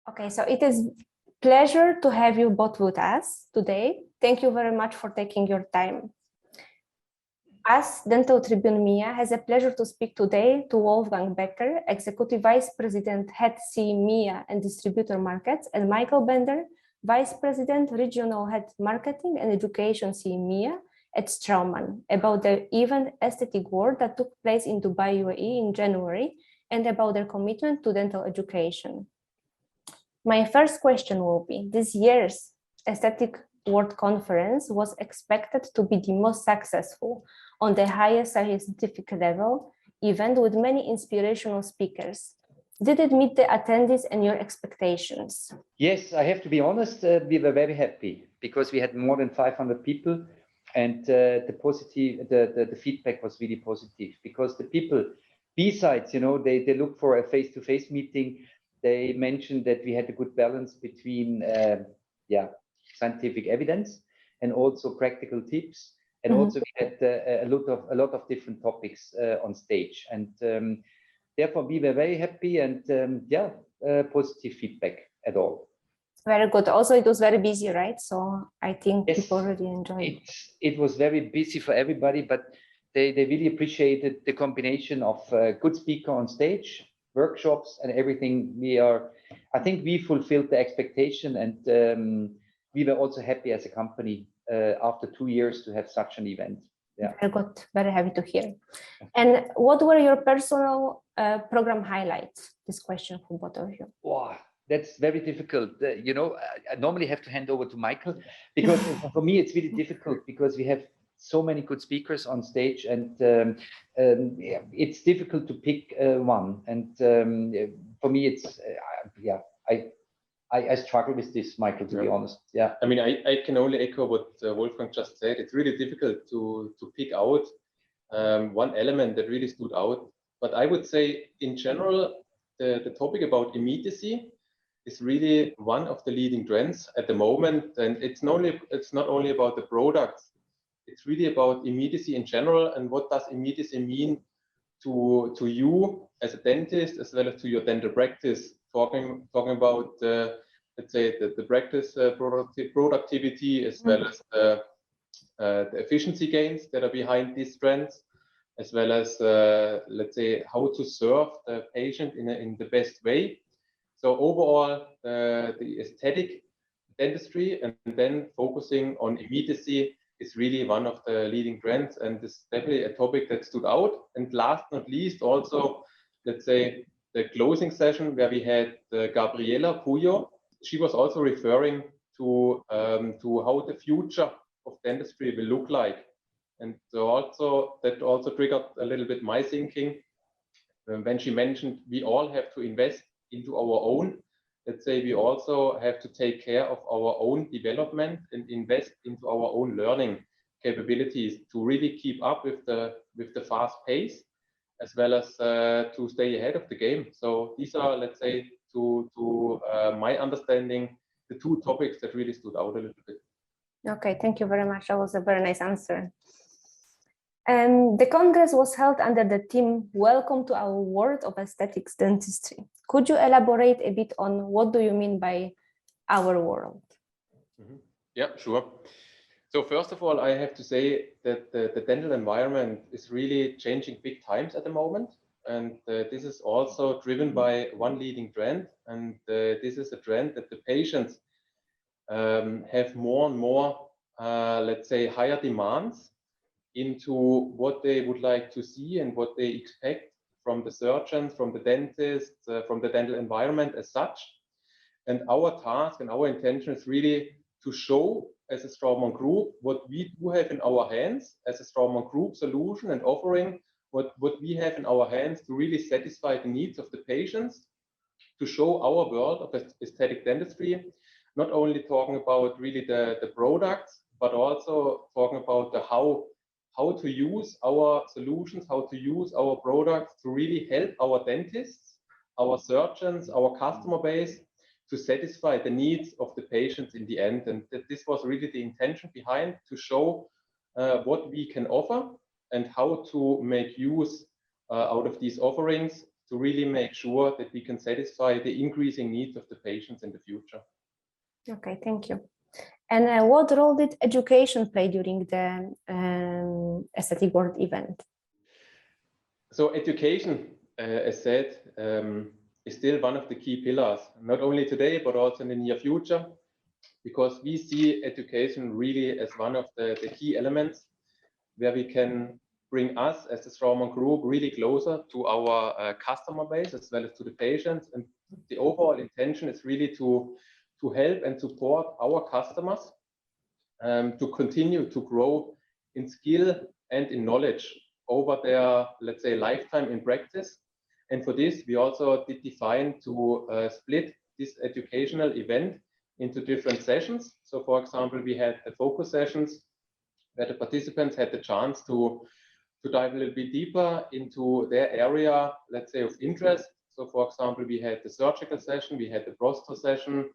Okay, so it is pleasure to have you both with us today. Thank you very much for taking your time. As Dental Tribune MEA has a pleasure to speak today to Wolfgang Becker, Executive Vice President, Head CEEMEA and Distributor Markets, and Michael Bender, Vice President, Regional Head Marketing and Education CEEMEA at Straumann, about the event Esthetic World that took place in Dubai, UAE in January, and about their commitment to dental education. My first question will be, this year's Esthetic World Conference was expected to be the most successful on the highest scientific level event with many inspirational speakers. Did it meet the attendees and your expectations? Yes, I have to be honest, we were very happy because we had more than 500 people, and the feedback was really positive because the people, besides, they look for a face-to-face meeting. They mentioned that we had a good balance between scientific evidence and also practical tips, and also we had a lot of different topics on stage, and therefore we were very happy, and positive feedback at all. Very good. Also, it was very busy, right? So I think people really enjoyed it. It was very busy for everybody, but they really appreciated the combination of good speaker on stage, workshops, and everything. I think we fulfilled the expectation, and we were also happy as a company after 2 years to have such an event. Yeah. Very good. Very happy to hear. And what were your personal program highlights? This question for both of you. Wow, that's very difficult. I normally have to hand over to Michael, because for me it's really difficult because we have so many good speakers on stage, and it's difficult to pick one. And for me, it's I struggle with this, Michael, to be honest. Yeah. I mean, I can only echo what Wolfgang just said. It's really difficult to pick out one element that really stood out. But I would say, in general, the topic about immediacy is really one of the leading trends at the moment. And it's not only about the products. It's really about immediacy in general, and what does immediacy mean to you as a dentist, as well as to your dental practice. Talking about let's say the practice productivity, as well as the efficiency gains that are behind these trends, as well as let's say how to serve the patient in the best way. So overall, the aesthetic dentistry, and then focusing on immediacy, is really one of the leading trends, and this is definitely a topic that stood out. And last but not least, also, let's say, the closing session where we had Gabriela Puyo. She was also referring to how the future of dentistry will look like, and so that also triggered a little bit my thinking when she mentioned we all have to invest into our own. Let's say we also have to take care of our own development and invest into our own learning capabilities to really keep up with the fast pace, as well as to stay ahead of the game. So these are, let's say, to my understanding, the two topics that really stood out a little bit. Okay, thank you very much. That was a very nice answer. The Congress was held under the theme, Welcome to our World of Aesthetics Dentistry. Could you elaborate a bit on what do you mean by our world? Yeah, sure. So first of all, I have to say that the dental environment is really changing big times at the moment. And this is also driven by one leading trend. And this is a trend that the patients have more and more, let's say, higher demands into what they would like to see and what they expect from the surgeons, from the dentists, from the dental environment as such. And our task and our intention is really to show, as a Straumann Group, what we do have in our hands as a Straumann Group solution, and offering what we have in our hands to really satisfy the needs of the patients, to show our world of aesthetic dentistry, not only talking about really the products, but also talking about the how to use our solutions, how to use our products to really help our dentists, our surgeons, our customer base, to satisfy the needs of the patients in the end. And this was really the intention behind, to show what we can offer and how to make use out of these offerings to really make sure that we can satisfy the increasing needs of the patients in the future. Okay, thank you. And what role did education play during the Aesthetic World event? So education, as said, is still one of the key pillars, not only today, but also in the near future, because we see education really as one of the key elements where we can bring us as the Straumann Group really closer to our customer base as well as to the patients. And the overall intention is really to help and support our customers to continue to grow in skill and in knowledge over their, let's say, lifetime in practice. And for this, we also did define to split this educational event into different sessions. So for example, we had the focus sessions where the participants had the chance to dive a little bit deeper into their area, let's say, of interest. So for example, we had the surgical session, we had the prostho session,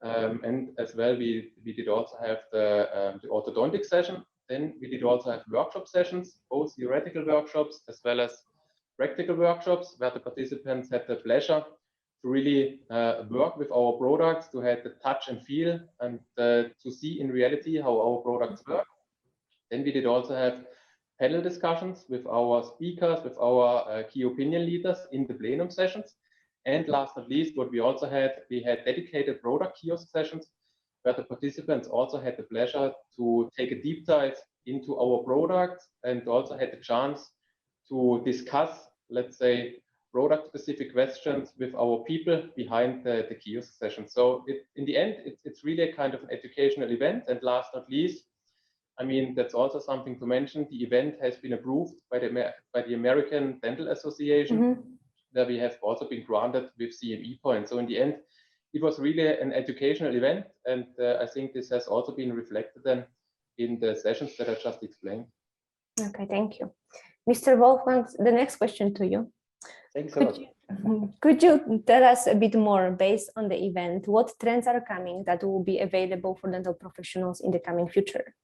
and as well, we did also have the orthodontic session. Then we did also have workshop sessions, both theoretical workshops as well as practical workshops, where the participants had the pleasure to really work with our products, to have the touch and feel, and to see in reality how our products work. Then we did also have panel discussions with our speakers, with our key opinion leaders in the plenum sessions. And last but not least, what we also had, we had dedicated product kiosk sessions where the participants also had the pleasure to take a deep dive into our products and also had the chance to discuss, let's say, product-specific questions with our people behind the kiosk session. So in the end, it's really a kind of an educational event. And last but not least, I mean, that's also something to mention. The event has been approved by the American Dental Association, where we have also been granted with CME points. So in the end, it was really an educational event. And I think this has also been reflected then in the sessions that I just explained. Okay, thank you. Mr. Wolfgang, the next question to you. Thanks a lot. Could you tell us a bit more based on the event, what trends are coming that will be available for dental professionals in the coming future?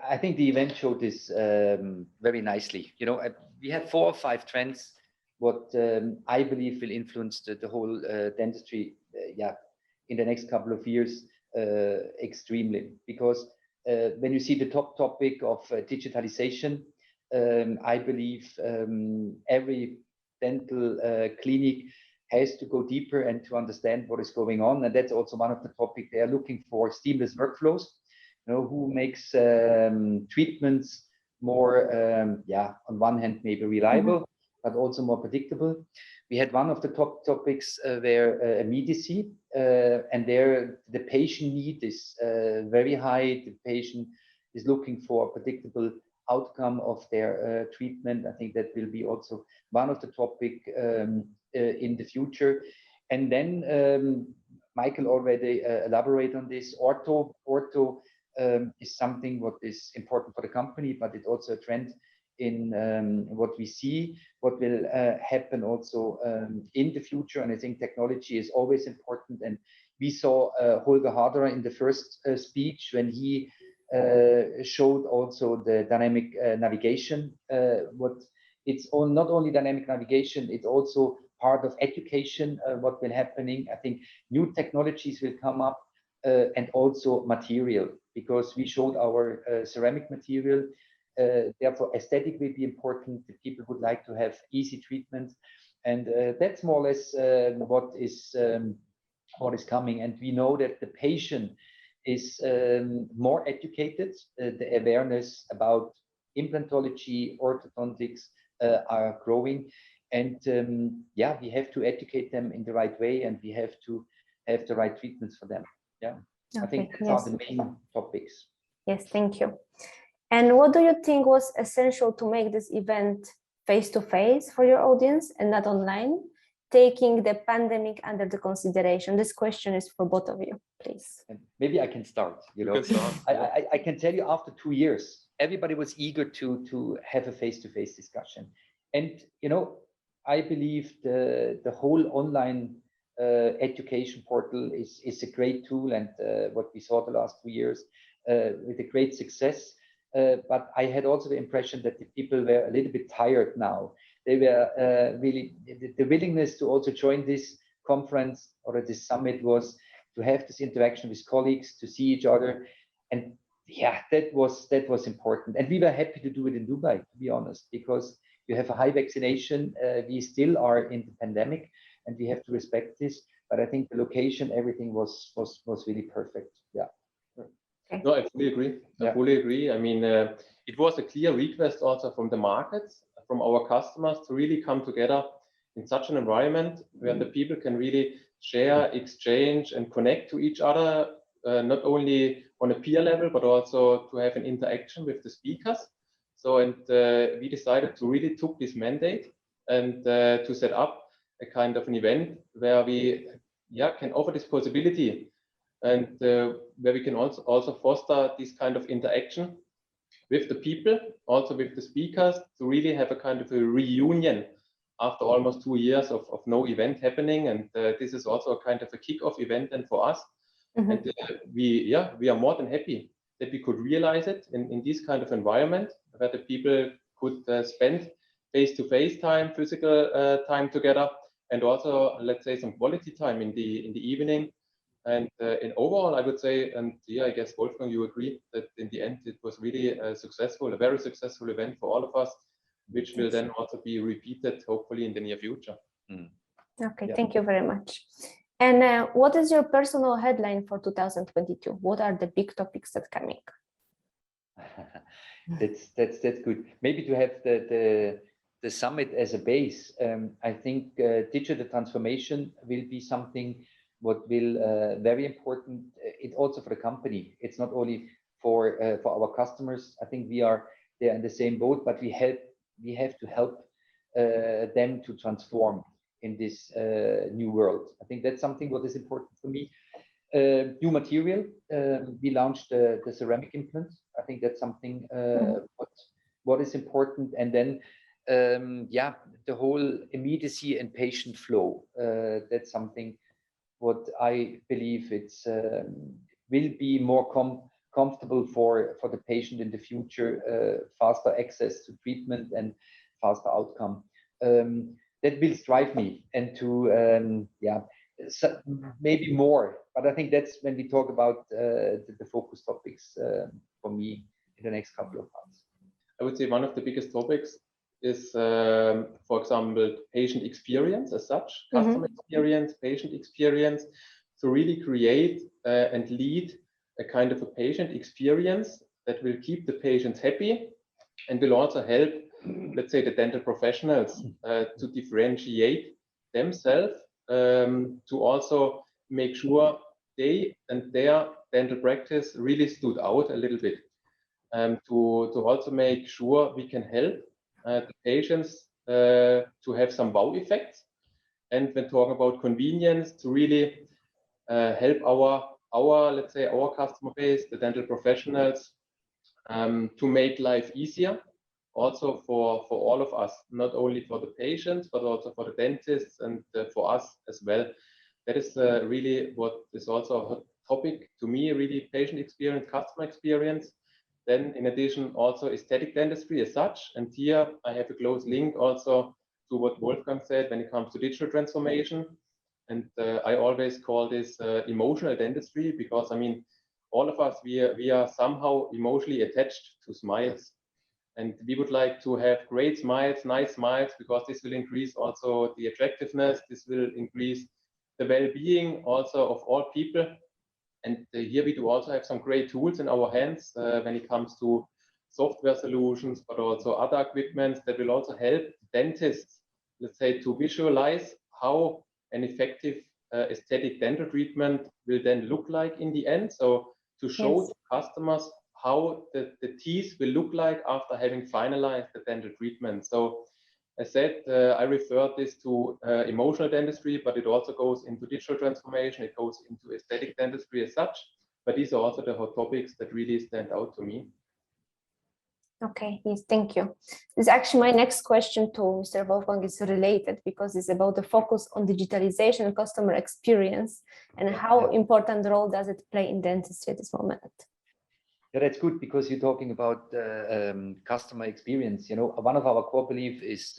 I think the event showed this very nicely. You know, we have 4 or 5 trends, what I believe will influence the whole dentistry, in the next couple of years extremely. Because when you see the top topic of digitalization, I believe every dental clinic has to go deeper and to understand what is going on. And that's also one of the topics they are looking for: seamless workflows. You know, who makes treatments more, on one hand, maybe reliable, but also more predictable. We had one of the top topics where immediacy, and there the patient need is very high. The patient is looking for a predictable outcome of their treatment. I think that will be also one of the topic in the future. And then Michael already elaborated on this. Ortho is something what is important for the company, but it's also a trend in what we see, what will happen also in the future. And I think technology is always important. And we saw Holger Harderer in the first speech when he showed also the dynamic navigation. What it's not only dynamic navigation, it's also part of education, what will happening. I think new technologies will come up, and also material, because we showed our ceramic material. Therefore, aesthetic will be important. The people would like to have easy treatment, and that's more or less what is coming. And we know that the patient is more educated. The awareness about implantology, orthodontics are growing, and we have to educate them in the right way, and we have to have the right treatments for them. Yeah, okay, I think these are the main topics. Yes, thank you. And what do you think was essential to make this event face-to-face for your audience and not online, taking the pandemic under the consideration? This question is for both of you, please. And maybe I can start. You know, I can tell you, after 2 years, everybody was eager to have a face-to-face discussion. And, you know, I believe the whole online education portal is a great tool, and what we saw the last 2 years with a great success. But I had also the impression that the people were a little bit tired now. they were really, the willingness to also join this conference or this summit was to have this interaction with colleagues, to see each other. And yeah, that was important. And we were happy to do it in Dubai, to be honest, because you have a high vaccination. We still are in the pandemic, and we have to respect this. But I think the location, everything was really perfect. Yeah. No, I fully agree. I fully agree. I mean, it was a clear request also from the markets, from our customers, to really come together in such an environment where the people can really share, exchange, and connect to each other, not only on a peer level, but also to have an interaction with the speakers. So, and we decided to really took this mandate and to set up a kind of an event where we can offer this possibility, and where we can also foster this kind of interaction with the people, also with the speakers, to really have a kind of a reunion after almost 2 years of no event happening. And this is also a kind of a kick-off event and for us. Mm-hmm. And we are more than happy that we could realize it in this kind of environment where the people could spend face-to-face time, physical time together, and also, let's say, some quality time in the evening. And in overall, I would say, and yeah, I guess Wolfgang, you agree that in the end it was really a very successful event for all of us, which will then also be repeated hopefully in the near future. Mm. Okay, thank you very much. And what is your personal headline for 2022? What are the big topics that are coming? That's good. Maybe to have the summit as a base. I think digital transformation will be something what will very important. It's also for the company. It's not only for our customers. I think we are there in the same boat, but we have to help them to transform in this new world. I think that's something what is important for me. New material. We launched the ceramic implant. I think that's something what is important. And then the whole immediacy and patient flow. That's something what I believe it's will be more comfortable for the patient in the future, faster access to treatment and faster outcome. That will drive me into so maybe more, but I think that's when we talk about the focus topics for me in the next couple of months. I would say one of the biggest topics is, for example, patient experience as such, customer experience, patient experience, to really create and lead a kind of a patient experience that will keep the patients happy and will also help, let's say, the dental professionals to differentiate themselves, to also make sure they and their dental practice really stood out a little bit, to also make sure we can help the patients to have some wow effects, and when talking about convenience, to really help our let's say our customer base, the dental professionals, to make life easier, also for all of us, not only for the patients but also for the dentists and for us as well. That is really what is also a topic to me, really patient experience, customer experience. Then in addition, also aesthetic dentistry as such. And here I have a close link also to what Wolfgang said when it comes to digital transformation. And I always call this emotional dentistry, because I mean, all of us, we are somehow emotionally attached to smiles. And we would like to have great smiles, nice smiles, because this will increase also the attractiveness. This will increase the well-being also of all people. And here we do also have some great tools in our hands when it comes to software solutions, but also other equipment that will also help dentists, let's say, to visualize how an effective aesthetic dental treatment will then look like in the end. So to show to customers how the teeth will look like after having finalized the dental treatment. So as said, I refer this to emotional dentistry, but it also goes into digital transformation. It goes into aesthetic dentistry as such. But these are also the hot topics that really stand out to me. Okay, yes, thank you. This is actually my next question to Mr. Wolfgang is related, because it's about the focus on digitalization and customer experience, and how important role does it play in dentistry at this moment? Yeah, that's good because you're talking about customer experience. You know, one of our core beliefs is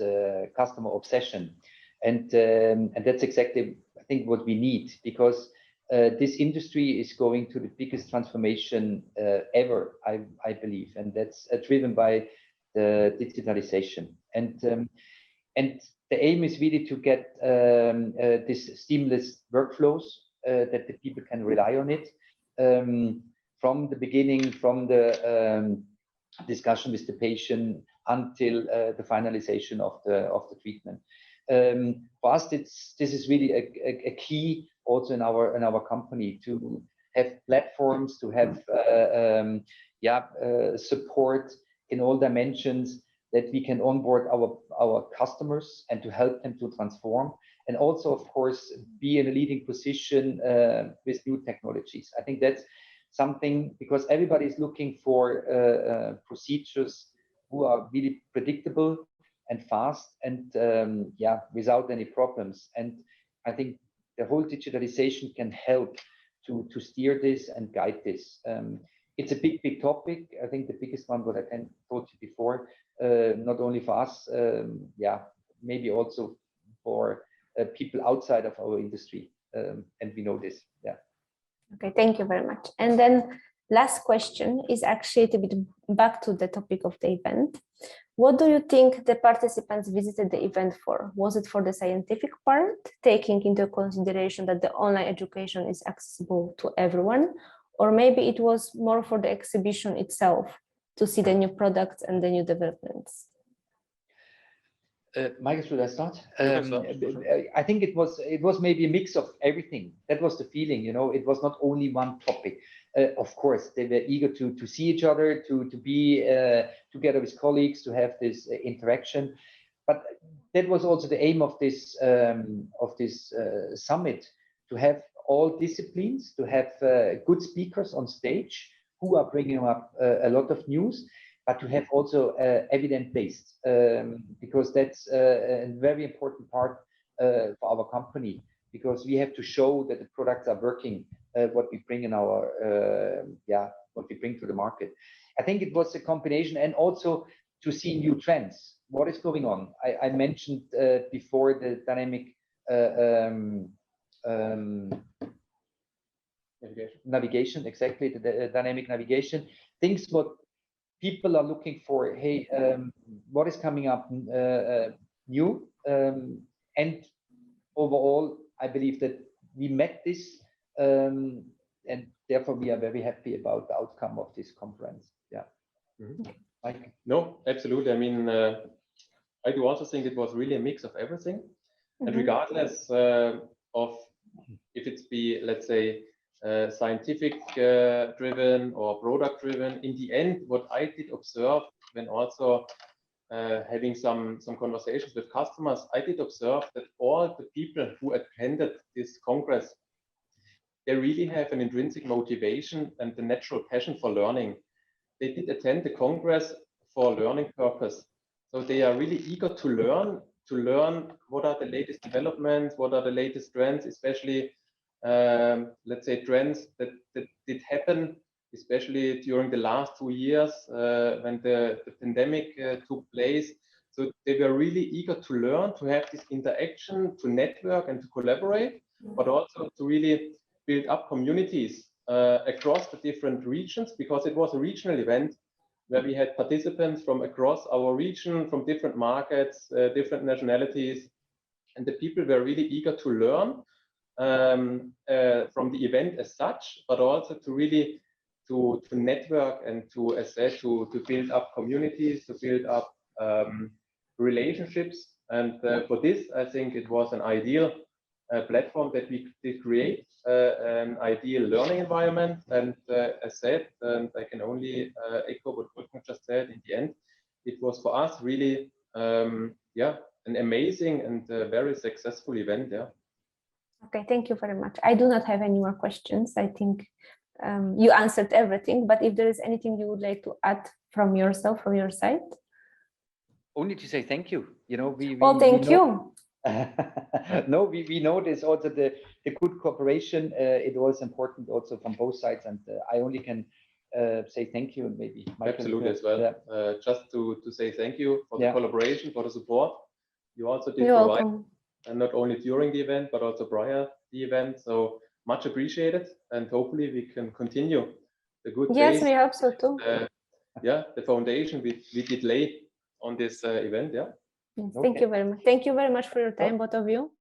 customer obsession, and that's exactly, I think, what we need, because this industry is going to the biggest transformation ever, I believe, and that's driven by the digitalization. And the aim is really to get this seamless workflows that the people can rely on it. From the beginning, from the discussion with the patient until the finalization of the treatment. For us, this is really a key also in our company, to have platforms, to have support in all dimensions, that we can onboard our customers and to help them to transform, and also, of course, be in a leading position with new technologies. I think that's something, because everybody is looking for procedures who are really predictable and fast and without any problems. And I think the whole digitalization can help to steer this and guide this. It's a big topic. I think the biggest one, what I can told you before, not only for us, maybe also for people outside of our industry, and we know this. Yeah. Okay, thank you very much. And then last question is actually a bit back to the topic of the event. What do you think the participants visited the event for? Was it for the scientific part, taking into consideration that the online education is accessible to everyone, or maybe it was more for the exhibition itself, to see the new products and the new developments? Michael, should I start? Sure. I think it was maybe a mix of everything. That was the feeling, you know. It was not only one topic. Of course, they were eager to see each other, to be together with colleagues, to have this interaction. But that was also the aim of this summit, to have all disciplines, to have good speakers on stage who are bringing up a lot of news, but to have also evidence-based, because that's a very important part for our company, because we have to show that the products are working, what we bring in our, what we bring to the market. I think it was a combination, and also to see new trends. What is going on? I mentioned before the dynamic navigation, exactly, the dynamic navigation. Things what people are looking for. Hey, what is coming up new? And overall, I believe that we met this, and therefore we are very happy about the outcome of this conference. Yeah. Mm-hmm. Mike? No, absolutely. I mean, I do also think it was really a mix of everything. Mm-hmm. And regardless of if it's be, let's say, scientific driven or product driven, in the end, what I did observe when also having some conversations with customers, I did observe that all the people who attended this congress, they really have an intrinsic motivation and the natural passion for learning. They did attend the congress for learning purpose. So they are really eager to learn what are the latest developments, what are the latest trends, especially let's say trends that did happen, especially during the last 2 years when the pandemic took place. So they were really eager to learn, to have this interaction, to network and to collaborate, but also to really build up communities across the different regions, because it was a regional event where we had participants from across our region, from different markets, different nationalities, and the people were really eager to learn from the event as such, but also to really to network and to, as said, to build up communities, to build up relationships. And for this, I think it was an ideal platform that we did create, an ideal learning environment. And as said, and I can only echo what Wolfgang just said, in the end, it was for us really, an amazing and very successful event. Yeah. Okay, thank you very much. I do not have any more questions. I think you answered everything, but if there is anything you would like to add from yourself, from your side? Only to say thank you. You know, thank you. No, we know this also, the good cooperation. It was important also from both sides, and I only can say thank you and maybe Absolutely as well. Yeah. Just to say thank you for the collaboration, for the support. You also did You're provide, welcome. and not only during the event, but also prior the event. So much appreciated, and hopefully we can continue the good Yes, days. we hope so too. Yeah, the foundation we did lay on this event. Yeah. Yes, thank you very much. Thank you very much for your time, both of you.